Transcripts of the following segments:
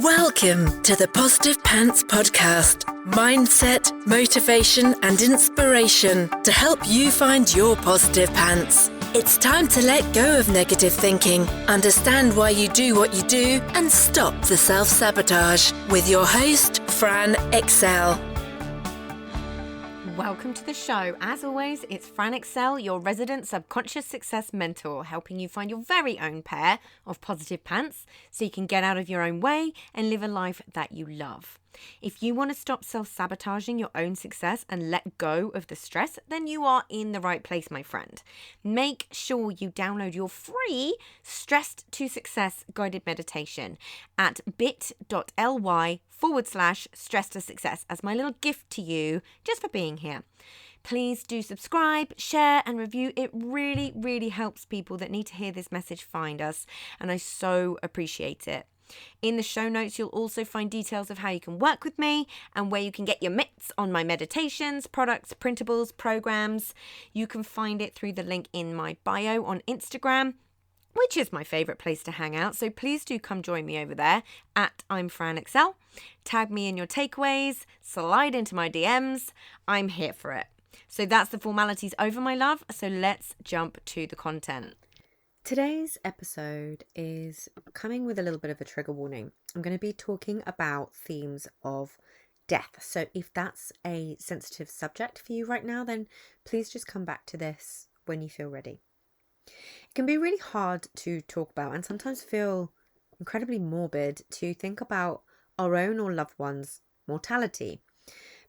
Welcome to the Positive Pants Podcast. Mindset, motivation and inspiration to help you find your positive pants. It's time to let go of negative thinking, understand why you do what you do and stop the self-sabotage with your host, Fran Excel. Welcome to the show. As always, it's Fran Excel, your resident subconscious success mentor, helping you find your very own pair of positive pants so you can get out of your own way and live a life that you love. If you want to stop self-sabotaging your own success and let go of the stress, then you are in the right place, my friend. Make sure you download your free Stressed to Success guided meditation at bit.ly/stress to success as my little gift to you just for being here. Please do subscribe, share and review. It really, really helps people that need to hear this message find us, and I so appreciate it. In the show notes, you'll also find details of how you can work with me and where you can get your mitts on my meditations, products, printables, programs. You can find it through the link in my bio on Instagram, which is my favorite place to hang out. So please do come join me over there at I'm Fran Excel. Tag me in your takeaways, slide into my DMs. I'm here for it. So that's the formalities over, my love. So let's jump to the content. Today's episode is coming with a little bit of a trigger warning. I'm going to be talking about themes of death. So if that's a sensitive subject for you right now, then please just come back to this when you feel ready. It can be really hard to talk about and sometimes feel incredibly morbid to think about our own or loved ones' mortality.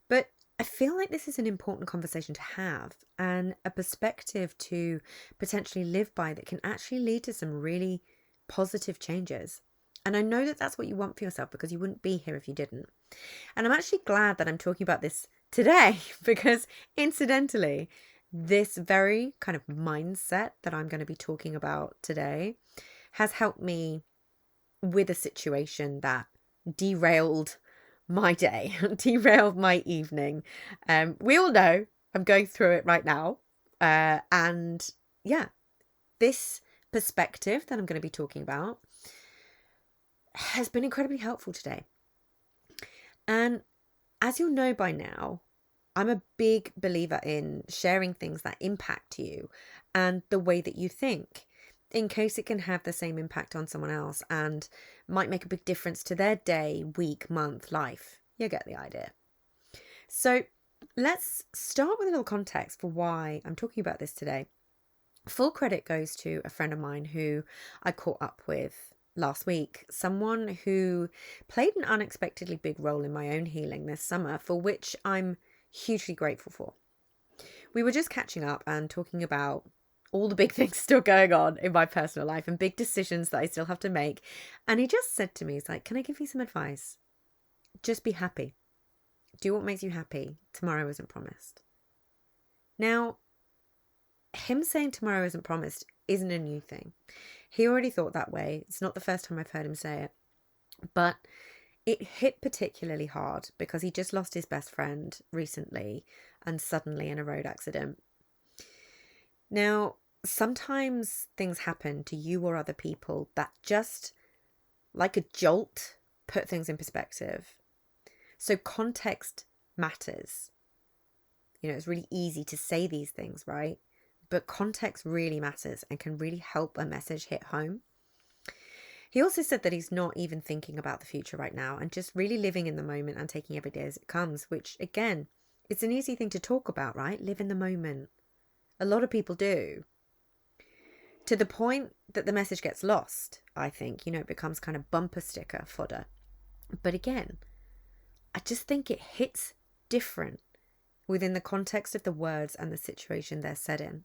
But I feel like this is an important conversation to have and a perspective to potentially live by that can actually lead to some really positive changes. And I know that that's what you want for yourself because you wouldn't be here if you didn't. And I'm actually glad that I'm talking about this today because incidentally, this very kind of mindset that I'm going to be talking about today has helped me with a situation that derailed my day, derailed my evening. We all know I'm going through it right now. And yeah, this perspective that I'm going to be talking about has been incredibly helpful today. And as you'll know by now, I'm a big believer in sharing things that impact you and the way that you think, in case it can have the same impact on someone else and might make a big difference to their day, week, month, life. You get the idea. So let's start with a little context for why I'm talking about this today. Full credit goes to a friend of mine who I caught up with last week, someone who played an unexpectedly big role in my own healing this summer, for which I'm hugely grateful for. We were just catching up and talking about all the big things still going on in my personal life and big decisions that I still have to make. And he just said to me, he's like, can I give you some advice? Just be happy. Do what makes you happy. Tomorrow isn't promised. Now, him saying tomorrow isn't promised isn't a new thing. He already thought that way. It's not the first time I've heard him say it. But it hit particularly hard because he just lost his best friend recently and suddenly in a road accident. Now, sometimes things happen to you or other people that just, like a jolt, put things in perspective. So context matters. You know, it's really easy to say these things, right? But context really matters and can really help a message hit home. He also said that he's not even thinking about the future right now and just really living in the moment and taking every day as it comes, which again, it's an easy thing to talk about, right? Live in the moment. A lot of people do. To the point that the message gets lost, I think, it becomes kind of bumper sticker fodder. But again, I just think it hits different within the context of the words and the situation they're said in.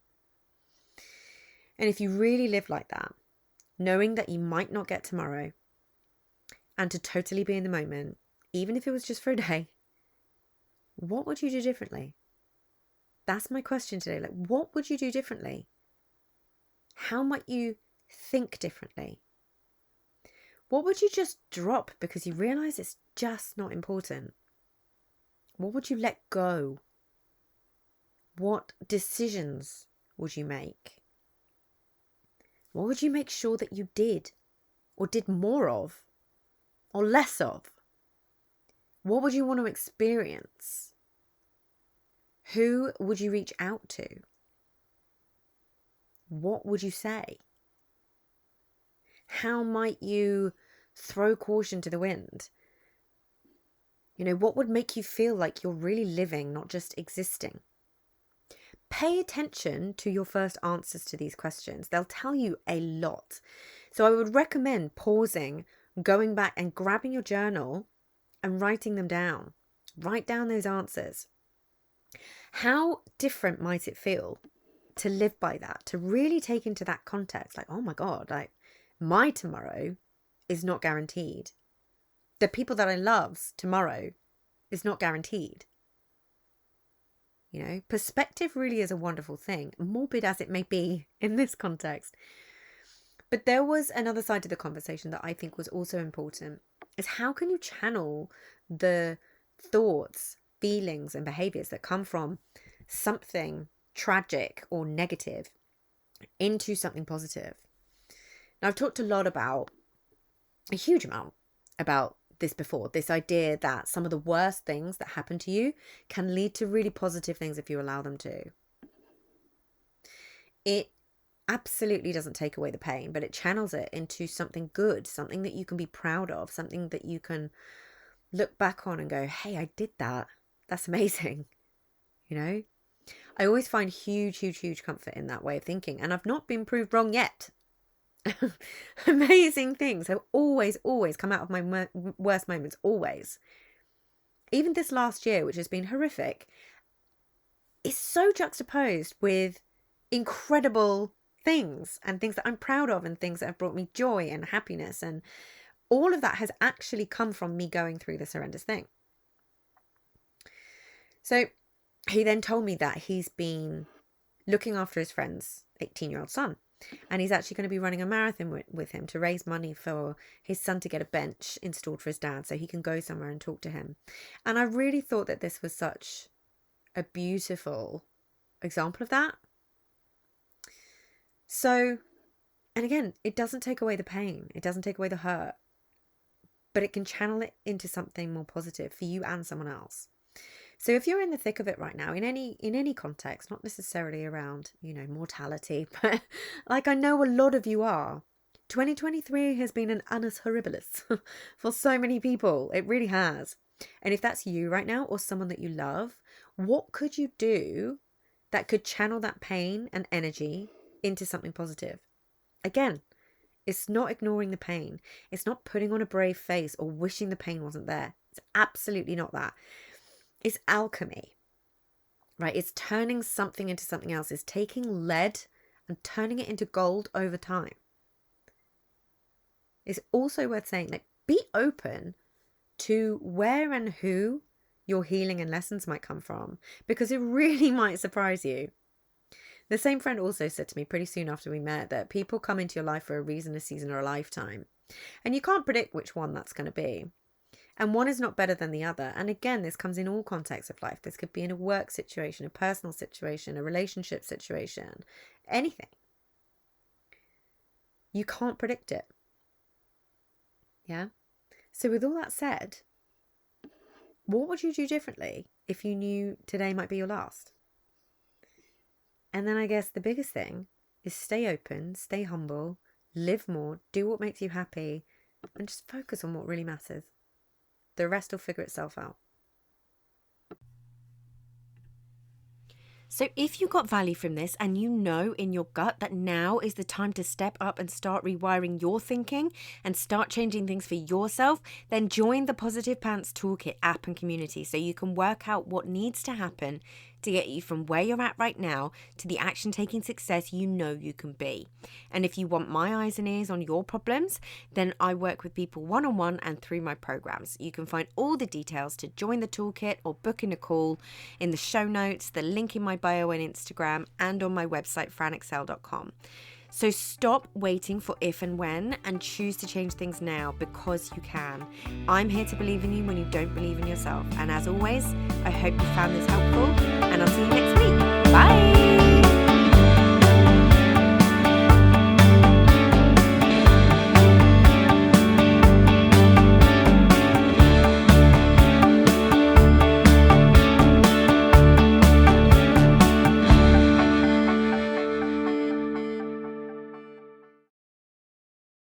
And if you really live like that, knowing that you might not get tomorrow and to totally be in the moment, even if it was just for a day, what would you do differently? That's my question today. Like, what would you do differently? How might you think differently? What would you just drop because you realize it's just not important? What would you let go? What decisions would you make? What would you make sure that you did or did more of? or less of? What would you want to experience? Who would you reach out to? What would you say? How might you throw caution to the wind? What would make you feel like you're really living, not just existing? Pay attention to your first answers to these questions. They'll tell you a lot. So I would recommend pausing, going back and grabbing your journal and writing them down. Write down those answers. How different might it feel to live by that, to really take into that context, like, oh my God, like my tomorrow is not guaranteed. The people that I love's tomorrow is not guaranteed. Perspective really is a wonderful thing, morbid as it may be in this context. But there was another side to the conversation that I think was also important, is how can you channel the thoughts, feelings and behaviors that come from something tragic or negative into something positive? Now, I've talked a huge amount about this before, this idea that some of the worst things that happen to you can lead to really positive things if you allow them to. It absolutely doesn't take away the pain, but it channels it into something good, something that you can be proud of, something that you can look back on and go, hey, I did that. That's amazing. I always find huge comfort in that way of thinking, and I've not been proved wrong yet. Amazing things have always come out of my worst moments, always. Even this last year, which has been horrific, is so juxtaposed with incredible things and things that I'm proud of and things that have brought me joy and happiness, and all of that has actually come from me going through this horrendous thing. So he then told me that he's been looking after his friend's 18-year-old son. And he's actually going to be running a marathon with him to raise money for his son to get a bench installed for his dad so he can go somewhere and talk to him. And I really thought that this was such a beautiful example of that. So, and again, it doesn't take away the pain. It doesn't take away the hurt. But it can channel it into something more positive for you and someone else. So if you're in the thick of it right now, in any context, not necessarily around, mortality, but like I know a lot of you are, 2023 has been an annus horribilis for so many people. It really has. And if that's you right now or someone that you love, what could you do that could channel that pain and energy into something positive? Again, it's not ignoring the pain. It's not putting on a brave face or wishing the pain wasn't there. It's absolutely not that. It's alchemy, right? It's turning something into something else. It's taking lead and turning it into gold over time. It's also worth saying, like, be open to where and who your healing and lessons might come from, because it really might surprise you. The same friend also said to me pretty soon after we met that people come into your life for a reason, a season, or a lifetime. And you can't predict which one that's going to be. And one is not better than the other. And again, this comes in all contexts of life. This could be in a work situation, a personal situation, a relationship situation, anything. You can't predict it. Yeah? So with all that said, what would you do differently if you knew today might be your last? And then I guess the biggest thing is stay open, stay humble, live more, do what makes you happy, and just focus on what really matters. The rest will figure itself out. So if you got value from this and you know in your gut that now is the time to step up and start rewiring your thinking and start changing things for yourself, then join the Positive Pants Toolkit app and community so you can work out what needs to happen to get you from where you're at right now to the action-taking success you know you can be. And if you want my eyes and ears on your problems, then I work with people one-on-one and through my programs. You can find all the details to join the toolkit or book in a call in the show notes, the link in my bio on Instagram, and on my website, franexcel.com. So stop waiting for if and when and choose to change things now, because you can. I'm here to believe in you when you don't believe in yourself. And as always, I hope you found this helpful, and I'll see you next week. Bye!